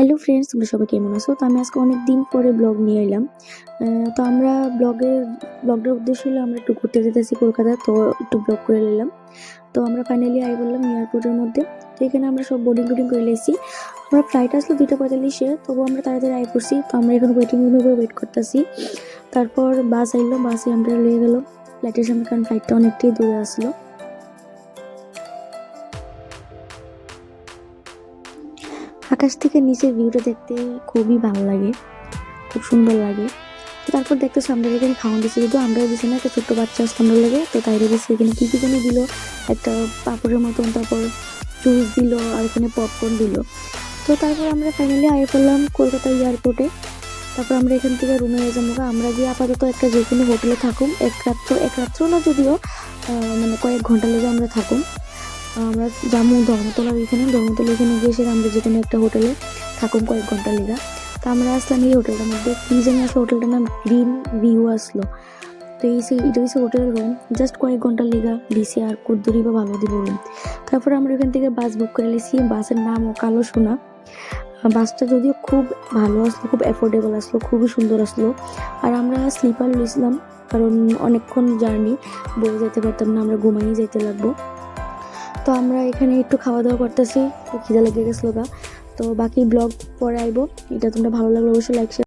Hello friends, তোমরা সবাই কেমন আছো? তো আমি আজকে অনেক দিন পরে ব্লগ নিয়ে এলাম। তো আমরা ব্লগটার উদ্দেশ্য হলো আমরা একটু ঘুরতে যেতেছি কলকাতা, তো একটু ব্লগ করে নিলাম। তো আমরা ফাইনালি আই বললাম এয়ারপোর্টের মধ্যে। তো এখানে আমরা সব বোর্ডিং করে এসেছি। আমরা ফ্লাইট আসলো 2:45-এ, তবুও আমরা তাড়াতাড়ি আই পড়ছি। তো আমরা এখন ওয়েটিং রুমে ওয়েট করতেছি। তারপর বাস আইলো, বাসে আমরা লয়ে গেল ফ্লাইটের সামনে, কারণ ফ্লাইটটা অনেকটাই দূরে আসলো। আকাশ থেকে নিচের ভিউটা দেখতে খুবই ভালো লাগে, খুব সুন্দর লাগে। তো তারপর দেখতেছি আমরা এখানে খাওয়ান দিচ্ছি, কিন্তু আমরাও দিচ্ছি না, একটা ছোট্ট বাচ্চা আসলে আমরা লাগে। তো তাইরে দিচ্ছি এখানে কী যেন দিল, একটা পাপড়ের মতন, তারপর জুস দিল, আর এখানে পপকর্ন দিল। তো তারপর আমরা ফাইনালি আয়ে পড়লাম কলকাতা এয়ারপোর্টে। তারপর আমরা এখান থেকে রুমে যাবো। আমরা গিয়ে আপাতত একটা যে কোনো হোটেলে থাকুম, এক রাত্র না যদিও, মানে কয়েক ঘন্টা লেগে আমরা থাকুম। আমরা যাবো ধর্মতলার এখানে গিয়ে সেটা আমরা যে কোনো একটা হোটেলে থাকুম কয়েক ঘন্টা লেগা। তো আমরা আসলাম এই হোটেলটার মধ্যে, কি জানি আসলো হোটেলটার নাম গ্রিন ভিউ আসলো। তো এটা হচ্ছে হোটেলের রুম, জাস্ট কয়েক ঘন্টা লেগা দিছে, আর কদ্দুরি বা ভালো দিব রুম। তারপরে আমরা ওখান থেকে বাস বুক করে নিয়েছি, বাসের নামও কালো সোনা। বাসটা যদিও খুব ভালো আসলো, খুব অ্যাফোর্ডেবল আসলো, খুবই সুন্দর আসলো। আর আমরা স্লিপার নিয়েছিলাম, কারণ অনেকক্ষণ জার্নি বয়ে যেতে পারতাম না, আমরা ঘুমাইয়ে যেতে লাগবো। তো আমরা এখানে একটু খাওয়া দাওয়া করতেছি, খিদা লেগে গেছিলো গা। তো বাকি ব্লগ পরে আইবো। এটা তোমরা ভালো লাগলে অবশ্যই লাইক